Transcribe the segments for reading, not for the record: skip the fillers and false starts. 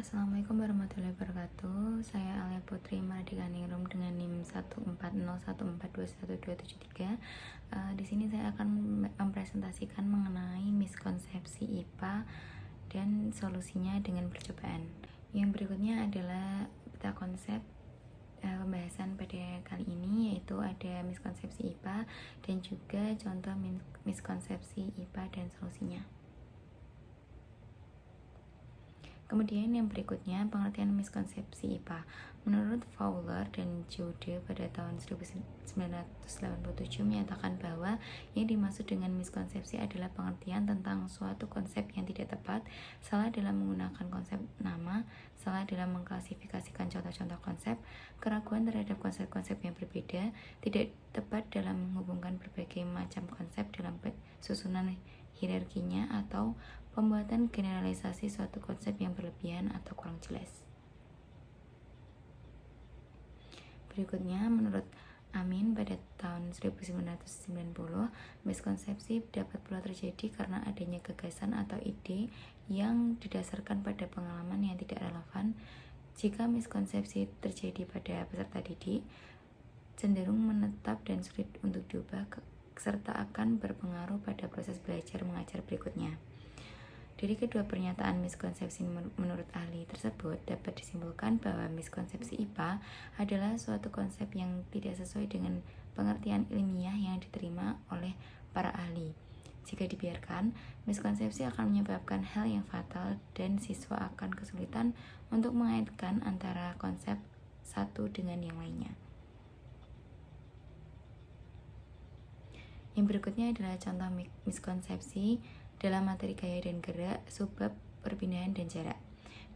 Assalamualaikum warahmatullahi wabarakatuh. Saya Alia Putri Maradikaningrum dengan NIM 14014212773. Di sini saya akan mempresentasikan mengenai miskonsepsi IPA dan solusinya dengan percobaan. Yang berikutnya adalah peta konsep pembahasan pada kali ini, yaitu ada miskonsepsi IPA dan juga contoh miskonsepsi IPA dan solusinya. Kemudian yang berikutnya, pengertian miskonsepsi IPA. Menurut Fowler dan Jude pada tahun 1987 menyatakan bahwa yang dimaksud dengan miskonsepsi adalah pengertian tentang suatu konsep yang tidak tepat, salah dalam menggunakan konsep nama, salah dalam mengklasifikasikan contoh-contoh konsep, keraguan terhadap konsep-konsep yang berbeda, tidak tepat dalam menghubungkan berbagai macam konsep dalam susunan hierarkinya, atau pembuatan generalisasi suatu konsep yang berlebihan atau kurang jelas. Berikutnya, menurut Amin pada tahun 1990, miskonsepsi dapat pula terjadi karena adanya gagasan atau ide yang didasarkan pada pengalaman yang tidak relevan. Jika miskonsepsi terjadi pada peserta didik, cenderung menetap dan sulit untuk diubah, serta akan berpengaruh pada proses belajar mengajar berikutnya. Dari kedua pernyataan miskonsepsi menurut ahli tersebut, dapat disimpulkan bahwa miskonsepsi IPA adalah suatu konsep yang tidak sesuai dengan pengertian ilmiah yang diterima oleh para ahli. Jika dibiarkan, miskonsepsi akan menyebabkan hal yang fatal dan siswa akan kesulitan untuk mengaitkan antara konsep satu dengan yang lainnya. Yang berikutnya adalah contoh miskonsepsi dalam materi gaya dan gerak, subbab perpindahan dan jarak.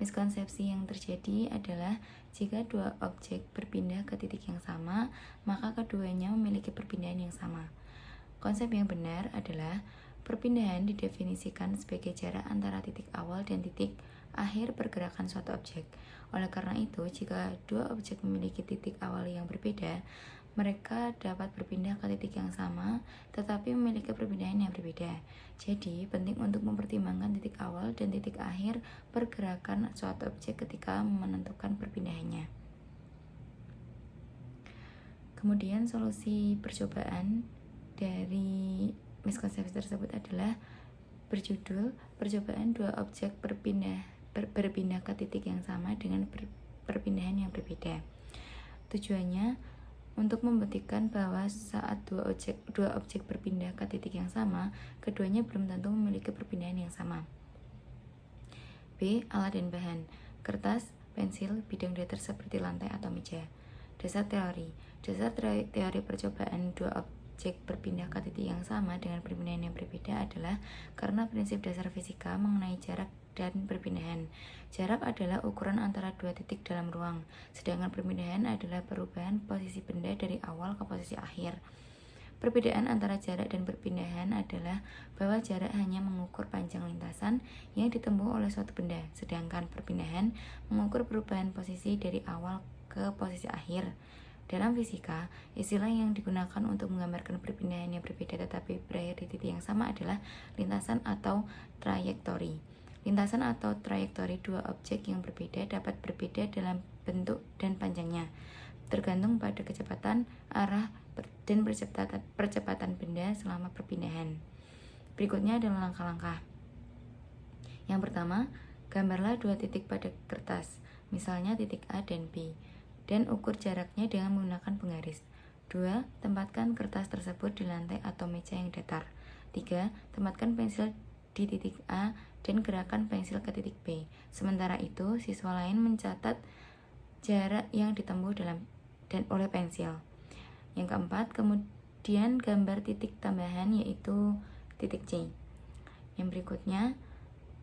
Miskonsepsi yang terjadi adalah jika dua objek berpindah ke titik yang sama, maka keduanya memiliki perpindahan yang sama. Konsep yang benar adalah perpindahan didefinisikan sebagai jarak antara titik awal dan titik akhir pergerakan suatu objek. Oleh karena itu, jika dua objek memiliki titik awal yang berbeda, mereka dapat berpindah ke titik yang sama, tetapi memiliki perpindahan yang berbeda. Jadi, penting untuk mempertimbangkan titik awal dan titik akhir pergerakan suatu objek ketika menentukan perpindahannya. Kemudian, solusi percobaan dari miskonsepsi tersebut adalah berjudul percobaan dua objek berpindah ke titik yang sama dengan perpindahan yang berbeda. Tujuannya untuk membuktikan bahwa saat dua objek berpindah ke titik yang sama, keduanya belum tentu memiliki perpindahan yang sama. B. Alat dan bahan: kertas, pensil, bidang datar seperti lantai atau meja. Dasar teori. Dasar teori percobaan dua objek berpindah ke titik yang sama dengan perpindahan yang berbeda adalah karena prinsip dasar fisika mengenai jarak dan perpindahan. Jarak adalah ukuran antara dua titik dalam ruang, sedangkan perpindahan adalah perubahan posisi benda dari awal ke posisi akhir. Perbedaan antara jarak dan perpindahan adalah bahwa jarak hanya mengukur panjang lintasan yang ditempuh oleh suatu benda, sedangkan perpindahan mengukur perubahan posisi dari awal ke posisi akhir. Dalam fisika, istilah yang digunakan untuk menggambarkan perpindahan yang berbeda tetapi berakhir di titik yang sama adalah lintasan atau trayektori. Lintasan atau trayektori dua objek yang berbeda dapat berbeda dalam bentuk dan panjangnya, tergantung pada kecepatan, arah, dan percepatan benda selama perpindahan. Berikutnya adalah langkah-langkah. Yang pertama, gambarlah dua titik pada kertas, misalnya titik A dan B, dan ukur jaraknya dengan menggunakan penggaris. 2. Tempatkan kertas tersebut di lantai atau meja yang datar. 3. Tempatkan pensil di titik A dan gerakan pensil ke titik B. Sementara itu, siswa lain mencatat jarak yang ditempuh oleh pensil. Yang keempat, kemudian gambar titik tambahan yaitu titik C. Yang berikutnya,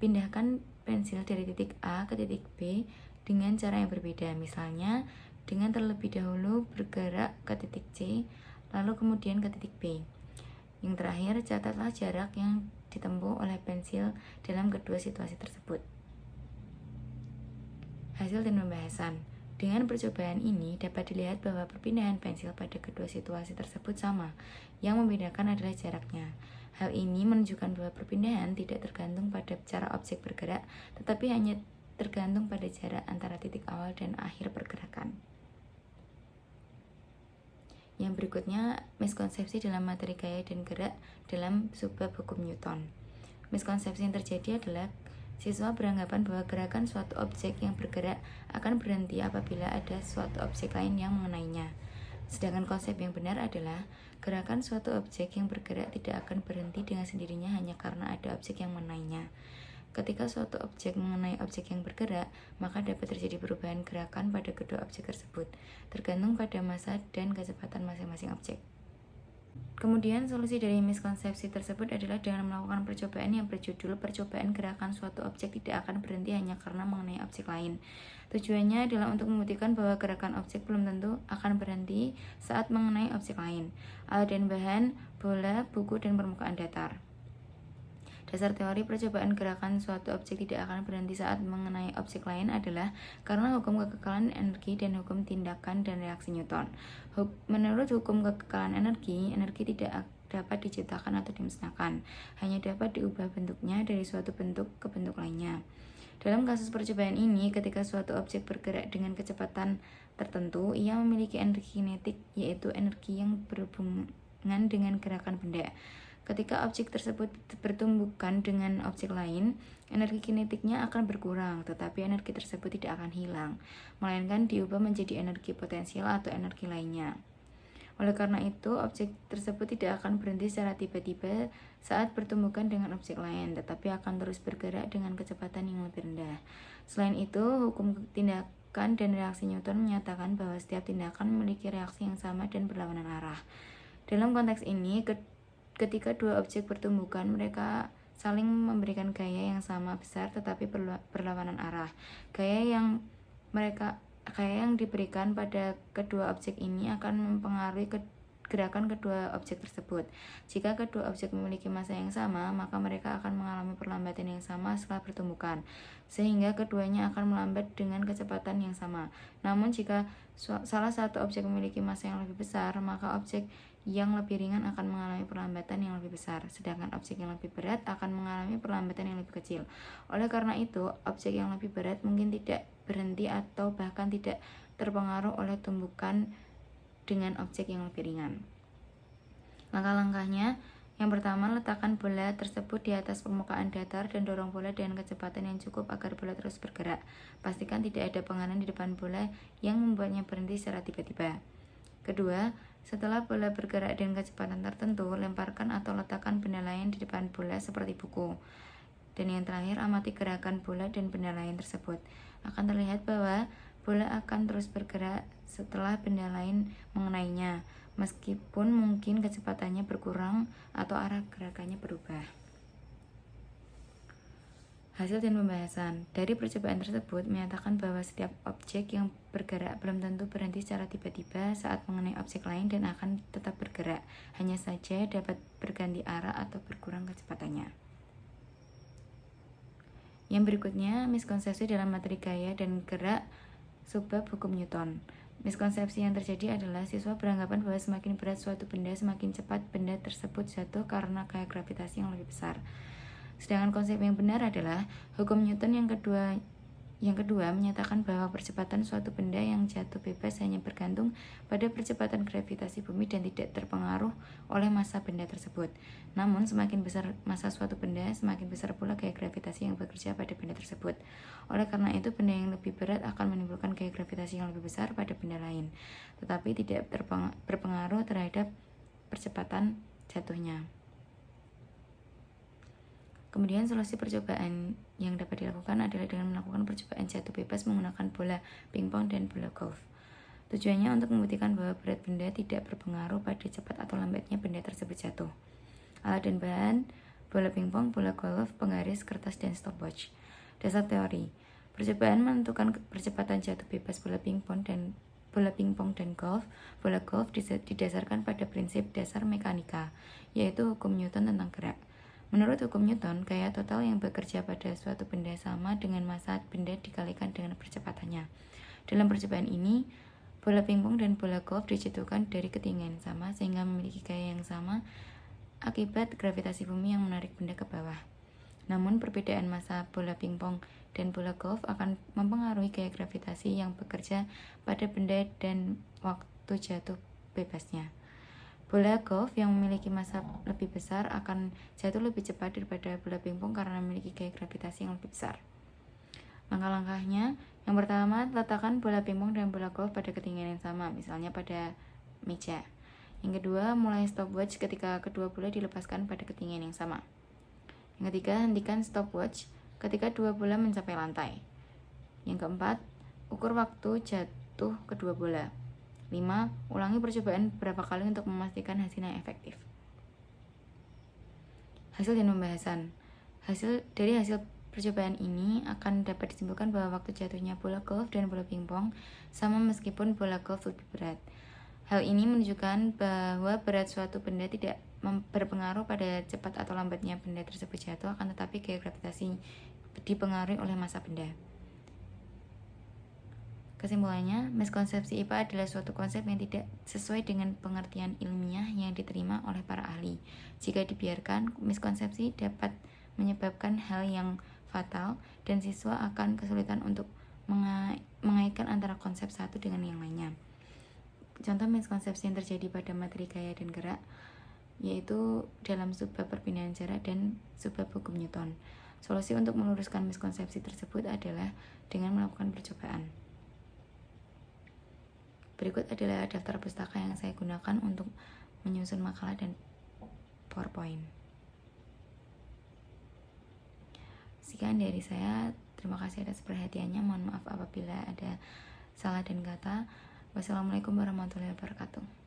pindahkan pensil dari titik A ke titik B dengan cara yang berbeda. Misalnya, dengan terlebih dahulu bergerak ke titik C, lalu kemudian ke titik B. Yang terakhir, catatlah jarak yang ditempuh oleh pensil dalam kedua situasi tersebut. Hasil dan pembahasan. Dengan percobaan ini dapat dilihat bahwa perpindahan pensil pada kedua situasi tersebut sama. Yang membedakan adalah jaraknya. Hal ini menunjukkan bahwa perpindahan tidak tergantung pada cara objek bergerak, tetapi hanya tergantung pada jarak antara titik awal dan akhir pergerakan. Yang berikutnya, miskonsepsi dalam materi gaya dan gerak dalam subbab hukum Newton. Miskonsepsi yang terjadi adalah siswa beranggapan bahwa gerakan suatu objek yang bergerak akan berhenti apabila ada suatu objek lain yang mengenainya. Sedangkan konsep yang benar adalah gerakan suatu objek yang bergerak tidak akan berhenti dengan sendirinya hanya karena ada objek yang mengenainya. Ketika suatu objek mengenai objek yang bergerak, maka dapat terjadi perubahan gerakan pada kedua objek tersebut, tergantung pada massa dan kecepatan masing-masing objek. Kemudian, solusi dari miskonsepsi tersebut adalah dengan melakukan percobaan yang berjudul percobaan gerakan suatu objek tidak akan berhenti hanya karena mengenai objek lain. Tujuannya adalah untuk membuktikan bahwa gerakan objek belum tentu akan berhenti saat mengenai objek lain. Alat dan bahan, bola, buku, dan permukaan datar. Dasar teori percobaan gerakan suatu objek tidak akan berhenti saat mengenai objek lain adalah karena hukum kekekalan energi dan hukum tindakan dan reaksi Newton. Menurut hukum kekekalan energi, energi tidak dapat diciptakan atau dimusnahkan, hanya dapat diubah bentuknya dari suatu bentuk ke bentuk lainnya. Dalam kasus percobaan ini, ketika suatu objek bergerak dengan kecepatan tertentu, ia memiliki energi kinetik, yaitu energi yang berhubungan dengan gerakan benda. Ketika objek tersebut bertumbukan dengan objek lain, energi kinetiknya akan berkurang, tetapi energi tersebut tidak akan hilang, melainkan diubah menjadi energi potensial atau energi lainnya. Oleh karena itu, objek tersebut tidak akan berhenti secara tiba-tiba saat bertumbukan dengan objek lain, tetapi akan terus bergerak dengan kecepatan yang lebih rendah. Selain itu, hukum tindakan dan reaksi Newton menyatakan bahwa setiap tindakan memiliki reaksi yang sama dan berlawanan arah. Dalam konteks ini, ketika dua objek bertumbukan, mereka saling memberikan gaya yang sama besar tetapi berlawanan arah. Gaya yang diberikan pada kedua objek ini akan mempengaruhi gerakan kedua objek tersebut. Jika kedua objek memiliki massa yang sama, maka mereka akan mengalami perlambatan yang sama setelah bertumbukan, sehingga keduanya akan melambat dengan kecepatan yang sama. Namun jika salah satu objek memiliki massa yang lebih besar, maka objek yang lebih ringan akan mengalami perlambatan yang lebih besar, sedangkan objek yang lebih berat akan mengalami perlambatan yang lebih kecil. Oleh karena itu, objek yang lebih berat mungkin tidak berhenti atau bahkan tidak terpengaruh oleh tumbukan dengan objek yang lebih ringan. Langkah-langkahnya, yang pertama, letakkan bola tersebut di atas permukaan datar dan dorong bola dengan kecepatan yang cukup agar bola terus bergerak. Pastikan tidak ada penganan di depan bola yang membuatnya berhenti secara tiba-tiba. Kedua, setelah bola bergerak dengan kecepatan tertentu, lemparkan atau letakkan benda lain di depan bola seperti buku. Dan yang terakhir, amati gerakan bola dan benda lain tersebut. Akan terlihat bahwa bola akan terus bergerak setelah benda lain mengenainya, meskipun mungkin kecepatannya berkurang atau arah gerakannya berubah. Hasil dan pembahasan dari percobaan tersebut menyatakan bahwa setiap objek yang bergerak belum tentu berhenti secara tiba-tiba saat mengenai objek lain dan akan tetap bergerak, hanya saja dapat berganti arah atau berkurang kecepatannya. Yang berikutnya, miskonsepsi dalam materi gaya dan gerak subbab hukum Newton. Miskonsepsi yang terjadi adalah siswa beranggapan bahwa semakin berat suatu benda, semakin cepat benda tersebut jatuh karena gaya gravitasi yang lebih besar. Sedangkan konsep yang benar adalah hukum Newton yang kedua menyatakan bahwa percepatan suatu benda yang jatuh bebas hanya bergantung pada percepatan gravitasi bumi dan tidak terpengaruh oleh massa benda tersebut. Namun semakin besar massa suatu benda, semakin besar pula gaya gravitasi yang bekerja pada benda tersebut. Oleh karena itu, benda yang lebih berat akan menimbulkan gaya gravitasi yang lebih besar pada benda lain, tetapi tidak berpengaruh terhadap percepatan jatuhnya. Kemudian solusi percobaan yang dapat dilakukan adalah dengan melakukan percobaan jatuh bebas menggunakan bola pingpong dan bola golf. Tujuannya untuk membuktikan bahwa berat benda tidak berpengaruh pada cepat atau lambatnya benda tersebut jatuh. Alat dan bahan, bola pingpong, bola golf, penggaris, kertas, dan stopwatch. Dasar teori. Percobaan menentukan percepatan jatuh bebas bola pingpong dan golf. Bola golf didasarkan pada prinsip dasar mekanika, yaitu hukum Newton tentang gerak. Menurut hukum Newton, gaya total yang bekerja pada suatu benda sama dengan massa benda dikalikan dengan percepatannya. Dalam percobaan ini, bola pingpong dan bola golf dijatuhkan dari ketinggian yang sama sehingga memiliki gaya yang sama akibat gravitasi bumi yang menarik benda ke bawah. Namun perbedaan massa bola pingpong dan bola golf akan mempengaruhi gaya gravitasi yang bekerja pada benda dan waktu jatuh bebasnya. Bola golf yang memiliki massa lebih besar akan jatuh lebih cepat daripada bola pingpong karena memiliki gaya gravitasi yang lebih besar. Langkah-langkahnya, yang pertama, letakkan bola pingpong dan bola golf pada ketinggian yang sama, misalnya pada meja. Yang kedua, mulai stopwatch ketika kedua bola dilepaskan pada ketinggian yang sama. Yang ketiga, hentikan stopwatch ketika dua bola mencapai lantai. Yang keempat, ukur waktu jatuh kedua bola. 5. Ulangi percobaan beberapa kali untuk memastikan hasilnya efektif. Hasil dan pembahasan. Dari hasil percobaan ini akan dapat disimpulkan bahwa waktu jatuhnya bola golf dan bola pingpong sama meskipun bola golf lebih berat. Hal ini menunjukkan bahwa berat suatu benda tidak berpengaruh pada cepat atau lambatnya benda tersebut jatuh, akan tetapi gaya gravitasi dipengaruhi oleh massa benda. Kesimpulannya, miskonsepsi IPA adalah suatu konsep yang tidak sesuai dengan pengertian ilmiah yang diterima oleh para ahli. Jika dibiarkan, miskonsepsi dapat menyebabkan hal yang fatal dan siswa akan kesulitan untuk mengaitkan antara konsep satu dengan yang lainnya. Contoh miskonsepsi yang terjadi pada materi gaya dan gerak yaitu dalam subbab perpindahan jarak dan subbab hukum Newton. Solusi untuk meluruskan miskonsepsi tersebut adalah dengan melakukan percobaan. Berikut adalah daftar pustaka yang saya gunakan untuk menyusun makalah dan PowerPoint. Sekian dari saya. Terima kasih atas perhatiannya. Mohon maaf apabila ada salah dan kata. Wassalamualaikum warahmatullahi wabarakatuh.